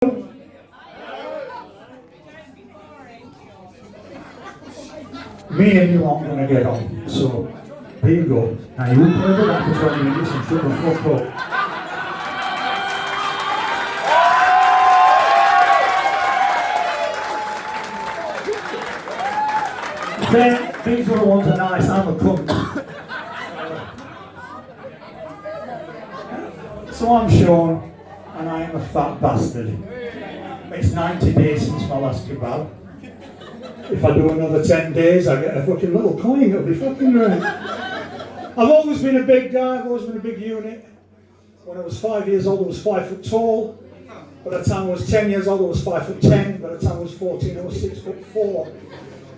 Me and you aren't going to get on, so there you go. Now you won't play that for 20 minutes and shut the fuck up. Then, these other ones are nice, I'm a cunt. So I'm Sean, and I am a fat bastard. It's 90 days since my last kebab. If I do another 10 days, I get a fucking little coin, it'll be fucking right. I've always been a big guy, I've always been a big unit. When I was 5 years old, I was 5 foot tall. By the time I was 10 years old, I was 5 foot 10. By the time I was 14, I was 6 foot 4.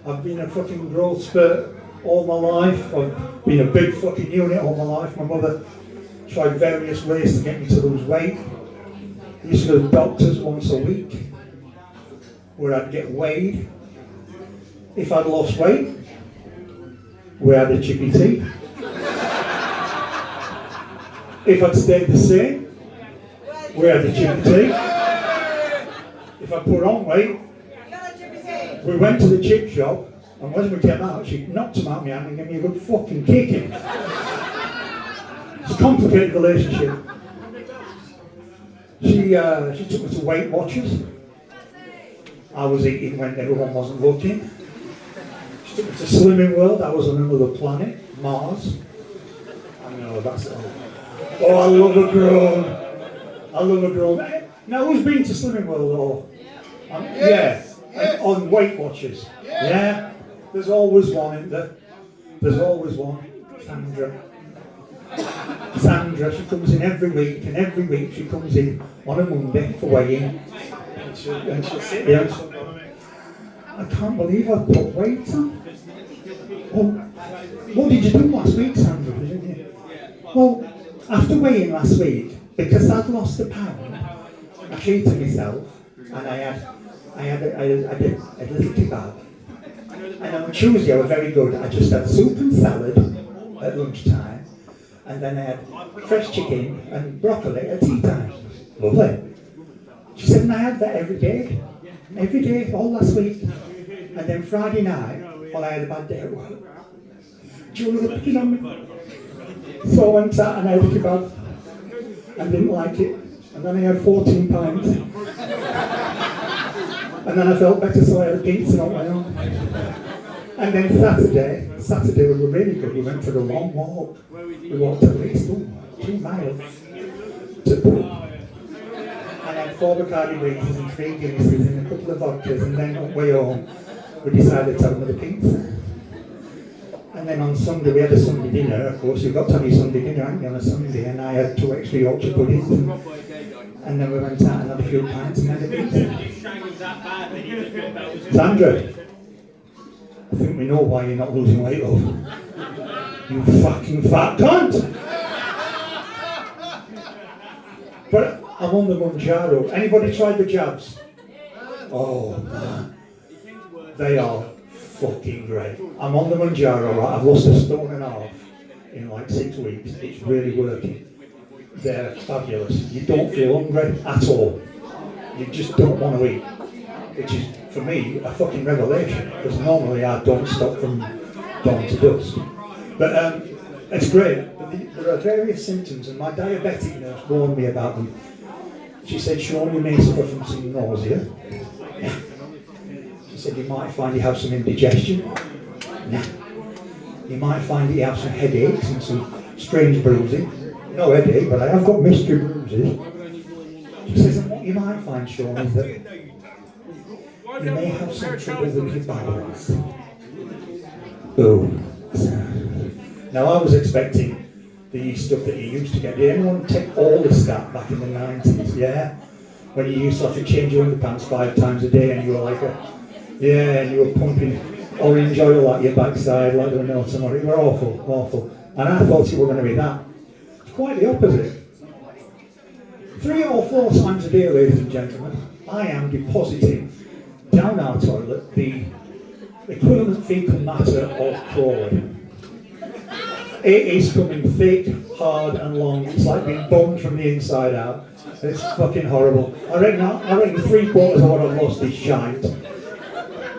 I've been a fucking growth spurt all my life. I've been a big fucking unit all my life. My mother tried various ways to get me to lose weight. I used to go to doctors once a week, where I'd get weighed. If I'd lost weight, we had a chippy tea. If I'd stayed the same, we had a chippy tea. If I put on weight, we went to the chip shop, and when we came out, she knocked him out of my hand and gave me a good fucking kicking. It's a complicated relationship. She took me to Weight Watchers. I was eating when everyone wasn't looking. She took me to Slimming World. I was on another planet, Mars. I know, that's it. Oh, I love a grown. I love a grown. Now, who's been to Slimming World or? Yeah. On Weight Watchers. Yeah. There's always one in there. There's always one. Sandra, she comes in every week, and every week she comes in on a Monday for weighing. And she'll sit there. I can't believe I put weight on. Well, what did you do last week, Sandra? Well, after weighing last week, because I'd lost a pound, I treated myself, and I had a little kebab. And on Tuesday I was very good. I just had soup and salad at lunchtime, and then I had fresh chicken and broccoli at tea time. Lovely. She said, and I had that every day, all last week. And then Friday night, well, I had a bad day at work. Julie was picking on me. So I went out and I had a kebab and didn't like it. And then I had 14 pints. And then I felt better, so I had a pizza on my own. And then Saturday we were really good. We went for a long walk. We walked at least 2 miles to pool. And then 4 Bacardi breezes and 3 Guinnesses and a couple of vodkas, and then on the way home we decided to have another pizza. And then on Sunday we had a Sunday dinner. Of course, you've got to have your Sunday dinner, haven't you, on a Sunday? And I had 2 extra Yorkshire puddings, and then we went out and had a few pints and had a pizza. Sandra, I think we know why you're not losing weight, love. You fucking fat cunt! But I'm on the Manjaro. Anybody tried the jabs? Oh man, they are fucking great. I'm on the Manjaro, right? I've lost 1.5 stone in like 6 weeks. It's really working. They're fabulous. You don't feel hungry at all. You just don't want to eat, which is, for me, a fucking revelation, because normally I don't stop from dawn to dusk. But it's great. But there are various symptoms, and my diabetic nurse warned me about them. She said, Sean, you may suffer from some nausea. Yeah. She said, you might find you have some indigestion. Nah. You might find that you have some headaches and some strange bruising. No headache, but I have got mystery bruises. She says, and what you might find, Sean, is that you may have some trouble with your bowels. Oh. Now I was expecting the stuff that you used to get. Did anyone take all this stuff back in the 90s, yeah? When you used to have to change your underpants 5 times a day and you were like and you were pumping orange oil at your backside like there were no tomorrow. You were awful. And I thought you were going to be that. It's quite the opposite. 3 or 4 times a day, ladies and gentlemen, I am depositing down our toilet the equivalent fecal matter of Crawley. It is coming thick, hard and long. It's like being bombed from the inside out. It's fucking horrible. I reckon 3/4 of what I've lost is shite.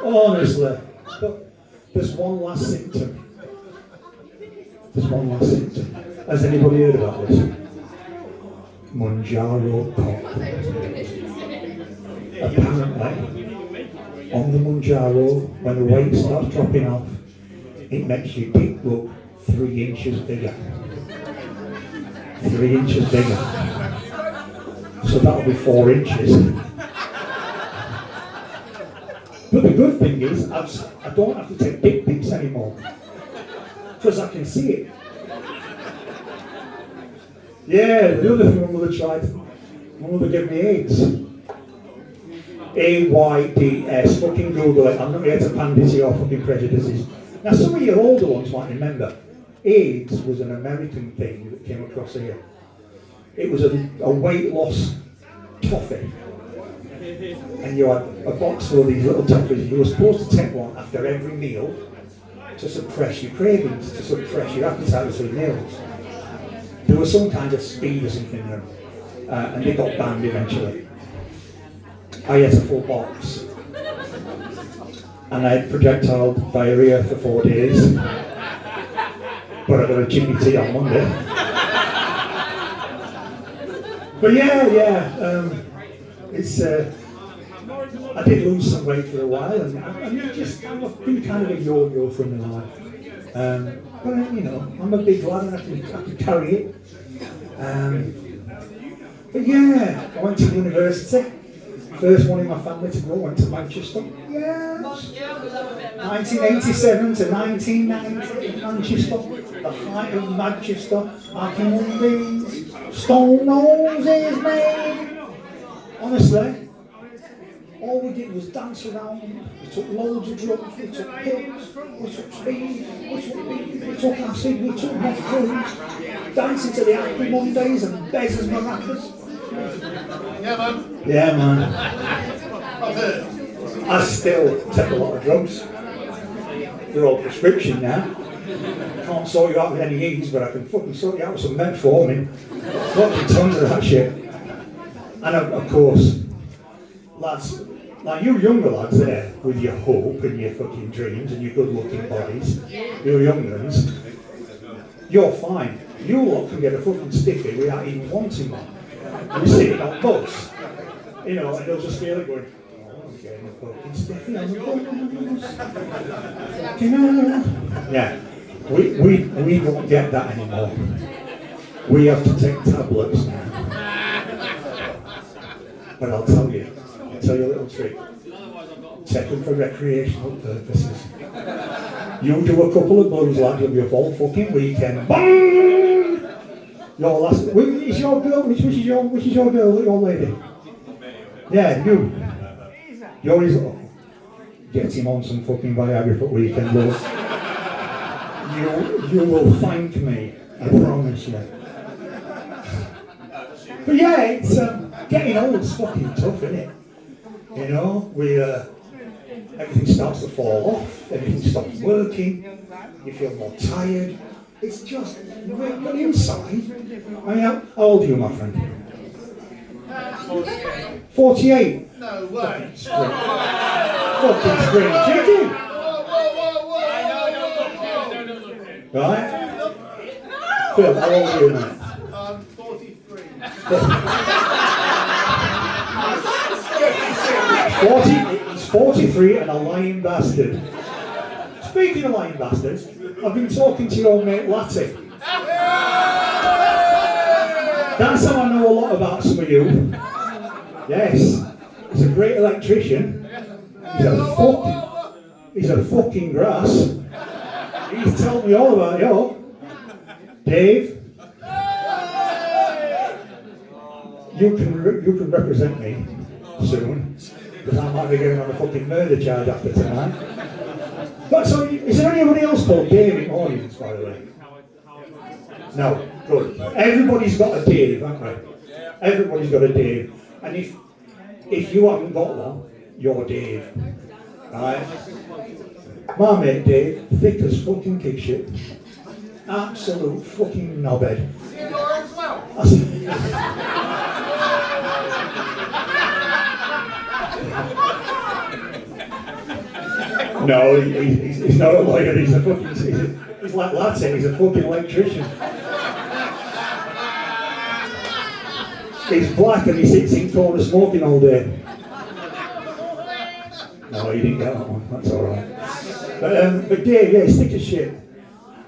Honestly. But there's one last symptom. Has anybody heard about this? Manjaro cock. Apparently, on the Manjaro, when the weight starts dropping off, it makes your dick look 3 inches bigger. 3 inches bigger. So that'll be 4 inches. But the good thing is, I don't have to take dick pics anymore. Because I can see it. Yeah, the other thing my mother tried, my mother gave me AIDS. AIDS, fucking Google it, I'm not here to pander to your fucking prejudices. Now some of your older ones might remember, AIDS was an American thing that came across here. It was a weight loss toffee. And you had a box full of these little toffees. You were supposed to take one after every meal to suppress your cravings, to suppress your appetite between meals. There was some kind of speed or something in them, and they got banned eventually. I ate a full box, and I had projectile diarrhea for 4 days, but I got a Jimmy tea on Monday. But it's. I did lose some weight for a while, and I've been kind of a yo-yo from my life. But you know, I'm a big lad and I can carry it. But yeah, I went to university. First one in my family to go, went to Manchester. Yes. 1987 to 1990, Manchester. The height of Manchester. I can these stone noses, mate. Honestly. All we did was dance around, we took loads of drugs, we took pills, we took speed, we took weed, we took acid, we took mushrooms, dancing to the Happy Mondays and Bezos Maracas. Yeah, man. I still take a lot of drugs. They're all prescription now. Can't sort you out with any ease, but I can fucking sort you out with some metformin. Fucking tons of that shit. And of course, lads, like you younger lads there, with your hope and your fucking dreams and your good-looking bodies, you young ones, you're fine. You lot can get a fucking stiffy without even wanting one. And you're sitting on bus, you know, and they'll just feel it going, oh, I'm getting a fucking stiffy on the bus. Fucking hell. Yeah, we don't get that anymore. We have to take tablets now. But I'll tell you a little trick. Take them for recreational purposes. You do a couple of blues, lad, you'll be up all fucking weekend. Bang! Your last. Is your girl? Which is your girl? Your lady? Yeah, you. Yours. Oh, get him on some fucking Viagra for weekend, love. You will thank me. I promise you. But yeah, it's getting old is fucking tough, isn't it? You know, everything starts to fall off, everything stops working, you feel more tired. It's just, but inside, I mean, how old are you, my friend? 48? No way. Fucking spring. Chicken! Right? Phil, how old are you, mate? I'm 43. 40, he's 43 and a lying bastard. Speaking of lying bastards, I've been talking to your mate Latty. That's how I know a lot about some of you. Yes, he's a great electrician. He's a fucking grass. He's told me all about you. Dave, you can represent me soon, because I might be going on a fucking murder charge after tonight. But so, is there anybody else called Dave in the audience, by the way? No, good. Everybody's got a Dave, haven't they? Everybody's got a Dave. And if you haven't got one, you're Dave. Right? My mate Dave, thick as fucking kick shit. Absolute fucking knobhead. No, he's not a lawyer, he's a fucking, he's like lad said, he's a fucking electrician. He's black and he sits in corner smoking all day. No, he didn't get that one, that's alright. But Dave, yeah, stick of shit.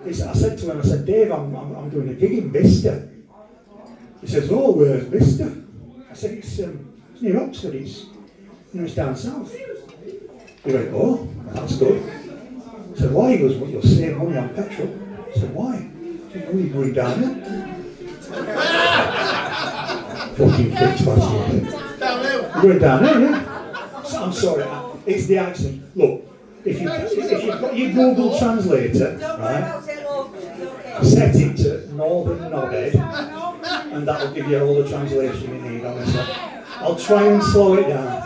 I said to him, I said, Dave, I'm doing a gig in Bicester. He says, oh, where's Bicester? I said, it's near Oxford, it's down south. He went, oh, that's good. I said, why? He goes, well, you'll save money on petrol. I said, why? He said, well, you're going down there. Fucking fix last year. You're going down there, yeah? So, I'm sorry, it's the accent. Look, if you've got your Google Translator, right, set it to Northern Knobhead, and that'll give you all the translation you need, honestly. I'll try and slow it down.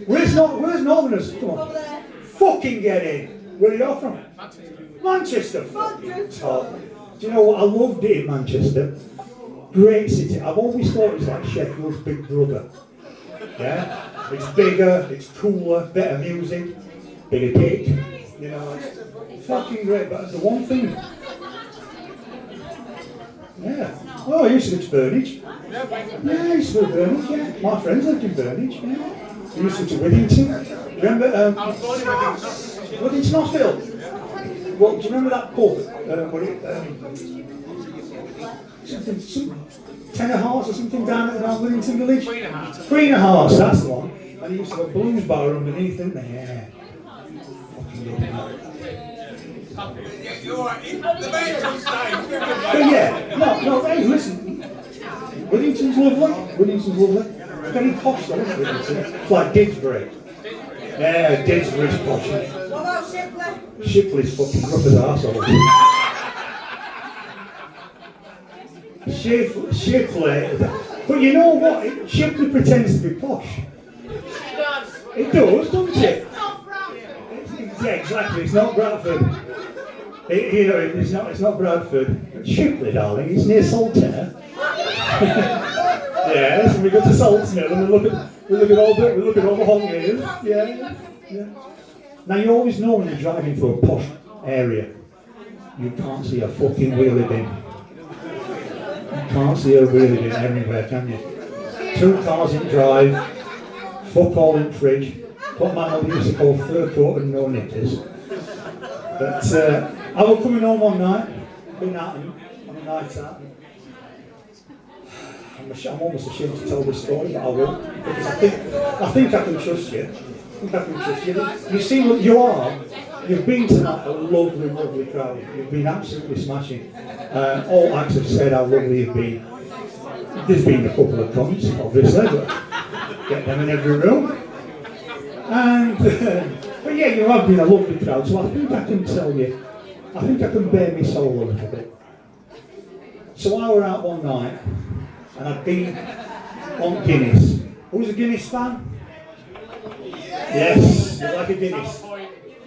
Where's Northerners? Come on. Fucking get in. Where are you from? Manchester. Fucking top. Do you know what? I loved it in Manchester. Great city. I've always thought it's like Sheffield's big brother. Yeah? It's bigger, it's cooler, better music, bigger dick. You know, it's fucking great. But the one thing. Yeah. Oh, I used to live in Burnage. Yeah, I used to live in Burnage, yeah. My friends lived in Burnage, yeah. I used to live in Whittington. Remember? Whittington Hospital. Well, do you remember that pub? Some Tenor Horse or something down at Whittington Village? Greener Horse, that's the one. And he used to have a blues bar underneath, didn't they? Yeah. Fucking lovely. But yeah, no, hey, listen. Whittington's lovely. Very posh though, isn't it, Whittington? It's like Didsbury. Yeah, Didsbury's posh. What about Shipley? Shipley's fucking rough as arsehole. Shipley. But you know what? Shipley pretends to be posh. It does, doesn't it? Yeah, exactly. It's not Bradford. It's not Bradford. It's Shipley, darling. It's near Saltaire. Yes, and we go to Saltaire and we look at all the holidays. Yeah. Now you always know when you're driving through a posh area, you can't see a fucking wheelie bin. You can't see a wheelie bin everywhere, can you? 2 cars in drive, fuck all in fridge. What my mother used to call fur coat and no knickers. But I was coming home one night, been out on a night out. I'm almost ashamed to tell this story, but I will. Because I think I can trust you. You see what you are. You've been tonight a lovely, lovely crowd. You've been absolutely smashing. All acts have said how lovely you've been. There's been a couple of cons, obviously, but get them in every room. And but yeah, you have been a lovely crowd, so I think I can tell you, I think I can bare my soul a little bit. So I were out one night, and I'd been on Guinness. Who's a Guinness fan? Yes, you like a Guinness.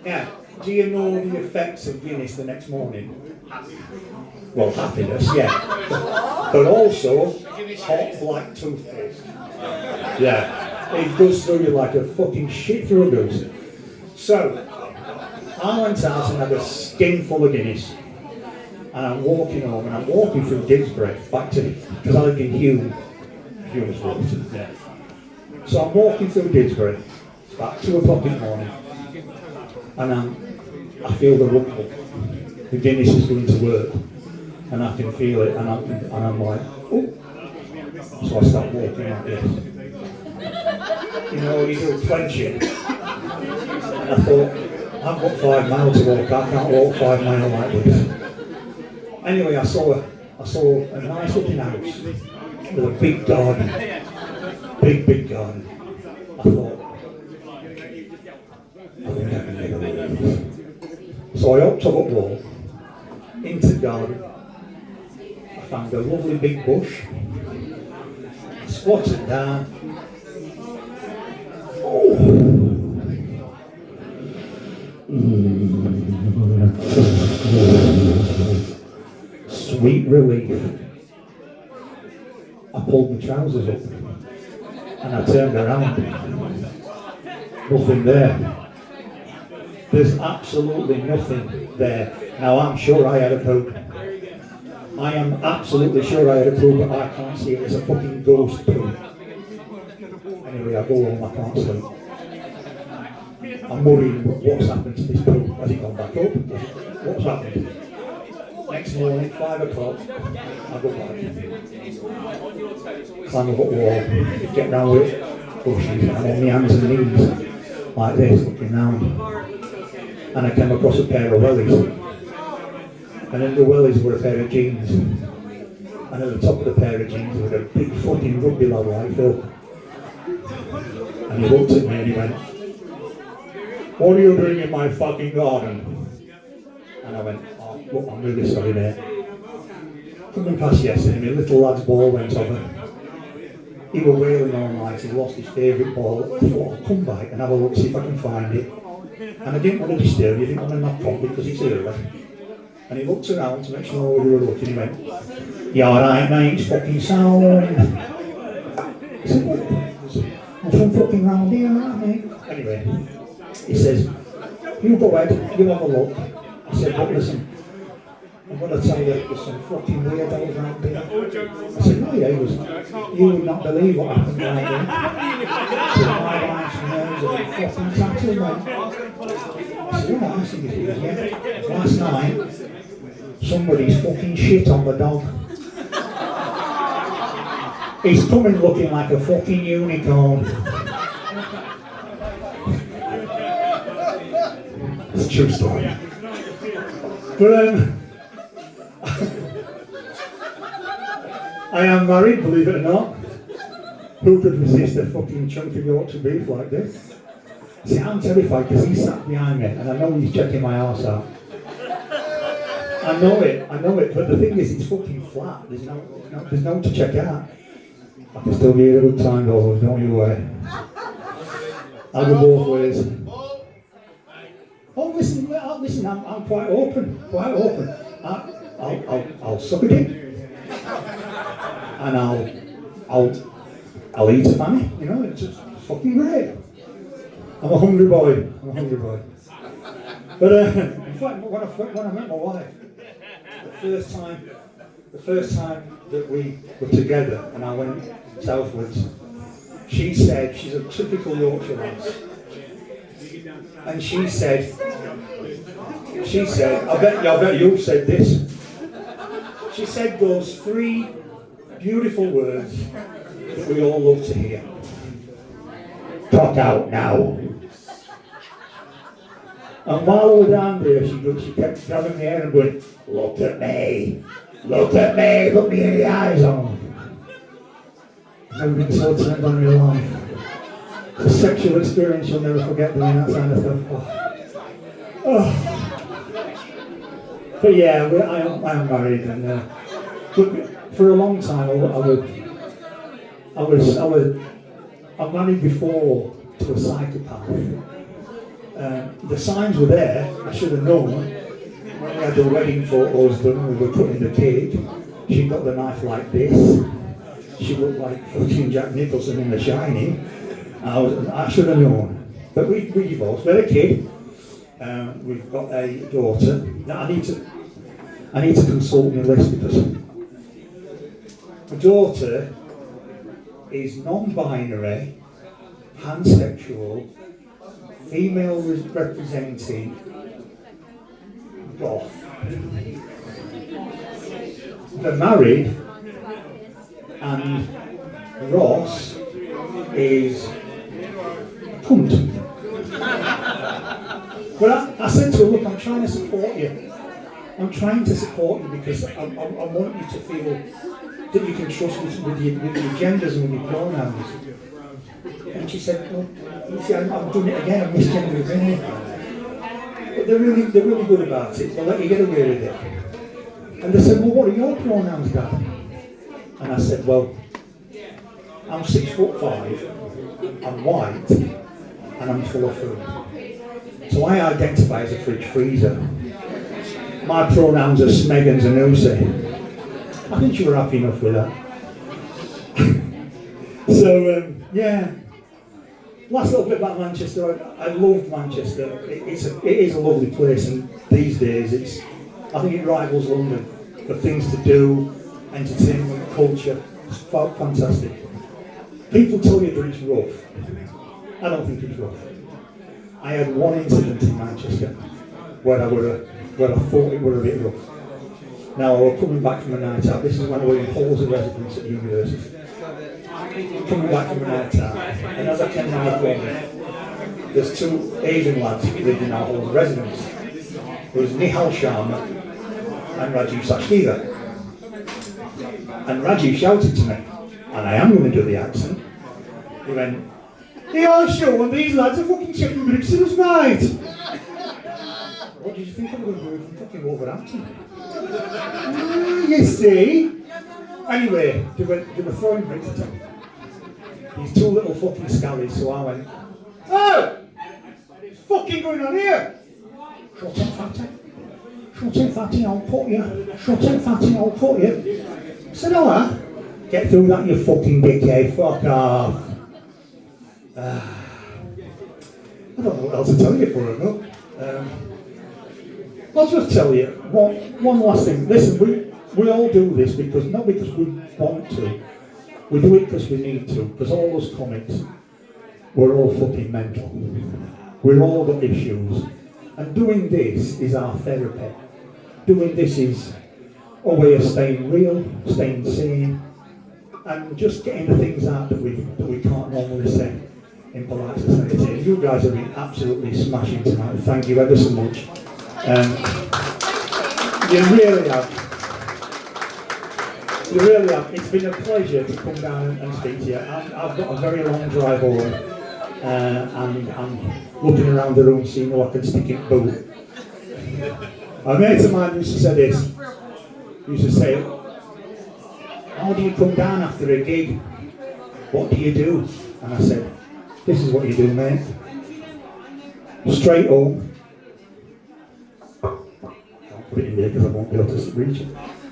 Now, do you know the effects of Guinness the next morning? Well, happiness, yeah. But also, hot black toothpaste. Yeah. It goes through you like a fucking shit through a goose. So, I went out and had a skin full of Guinness. And I'm walking home, and I'm walking through Didsbury, back to, because I live in Hume's Road. Yeah. So I'm walking through Didsbury, it's about 2 o'clock in the morning, and I feel the rumble. The Guinness is going to work, and I can feel it, and I'm like, oh. So I start walking like this. You know, you do a clenching. And I thought, I've got 5 miles to walk, I can't walk 5 miles like this. Anyway, I saw a nice looking house with a big garden. Big garden. I thought, I think I can make a living of this. So I hopped up a wall, into the garden. I found a lovely big bush. I squatted down. Sweet relief. I pulled my trousers up and I turned around Nothing there. There's absolutely nothing there. Now I'm sure I had a poo. I am absolutely sure I had a poo, but I can't see it. It's a fucking ghost poo. Anyway, I go home, I can't sleep. I'm worrying what's happened to this poo. Has it gone back up? What's happened? Next morning, 5 o'clock, I go back. Climb up a wall, get round with bushes, and I'm on my hands and knees, like this, looking round. And I came across a pair of wellies. And in the wellies were a pair of jeans. And at the top of the pair of jeans was a big fucking rugby lad like Phil. And he looked at me and he went, "What are you doing in my fucking garden?" And I went, "Oh, look, I'm really sorry, mate. Coming past yesterday, my little lad's ball went over. He was wailing all night, he lost his favourite ball. I thought, I'll come back and have a look, see if I can find it. And I didn't want to disturb you, I didn't want to knock on because it's early." And he looked around to make sure we were looking, he went, "You alright, mate, it's fucking sound." I said, "What? I'm from fucking round here, aren't I?" Anyway, he says, "You go ahead, you have a look." I said, "But listen, I'm going to tell you there's some fucking weirdos around here." I said, "No, yeah, he was. You would not believe what happened around here. My wife's nerves are fucking tattooed, mate." I said, "Oh, I see you, yeah. Last night, somebody's fucking shit on the dog. He's coming looking like a fucking unicorn." It's a true story. But I am married, believe it or not. Who could resist a fucking chunk of Yorkshire beef like this? See, I'm terrified because he's sat behind me and I know he's checking my arse out. I know it, but the thing is, it's fucking flat. There's no to check out. I can still get a good time though, don't you worry. I'll go both ways. Oh, listen, I'm quite open. I'll suck a dick. And I'll eat a fanny, you know, it's just fucking great. I'm a hungry boy. But in fact, when I met my wife, the first time that we were together and I went southwards, she said, she's a typical Yorkshire lass, and she said, I bet you've said this. She said those 3 beautiful words that we all love to hear. "Talk out now." And while we were down there, she kept grabbing my hair and going, look at me, look me in the eyes on." I've never been so turned on in real life. It's a sexual experience you'll never forget doing that kind of stuff. Oh. But yeah, I am married, and but for a long time I'm married before to a psychopath. The signs were there. I should have known. When we had the wedding photos done, we were putting the cake. She got the knife like this. She looked like fucking Jack Nicholson in The Shining. I should have known. But we divorced. We had a kid. We've got a daughter. Now I need to consult my list because my daughter is non-binary, pansexual, female representing, goth. They're married, and Ross is cunt. But I said to her, look, I'm trying to support you. I'm trying to support you because I want you to feel that you can trust me with your genders and with your pronouns. And she said, well, you see, I'm doing it again, I'm misgendering again. But they're really good about it, they'll let you get away with it. And they said, well, what are your pronouns, Dad? And I said, well, I'm 6'5", I'm white, and I'm full of food. So I identify as a fridge freezer. My pronouns are Smeggins and Lucy. I think you were happy enough with that. So, yeah. Last little bit about Manchester. I loved Manchester. It is a lovely place, and these days I think it rivals London for things to do, entertainment, culture. It's fantastic. People tell you that it's rough. I don't think it's rough. I had one incident in Manchester where I thought it were a bit rough. Now I was coming back from a night out. This is when I was in halls of residence at university. Coming back from a night out, and as I came down the corner, there's two Asian lads who lived in our halls of residence. There was Nihal Sharma and Rajiv Sakira. And Rajiv shouted to me, and I am going to do the accent. He went, "Hey, I'm sure these lads are fucking chicken bricks in us, mate." What did you think I'm going to do from fucking Wolverhampton? You see? Anyway, they were throwing bricks at him. These two little fucking scallies, so I went, "Oh! What's fucking going on here?" "Shut up, fatty. Shut up, fatty, I'll put you. Shut up, fatty, I'll put you." I said, "Oh, get through that, you fucking dickhead. Fuck off." I don't know what else to tell you for it, no? I'll just tell you one last thing. Listen, we all do this because, not because we want to, we do it because we need to, because all those comics, we're all fucking mental. We've all got issues. And doing this is our therapy. Doing this is a way of staying real, staying sane, and just getting the things out that we can't normally say in polite society. And you guys have been absolutely smashing tonight. Thank you ever so much. You really have. You really have. It's been a pleasure to come down and speak to you. I've got a very long drive home, and I'm looking around the room seeing who I can stick in boot. A mate of mine used to say this. He used to say, "How do you come down after a gig? What do you do?" And I said, "This is what you do, mate. Straight home." I'll put it in there because I won't be able to reach it.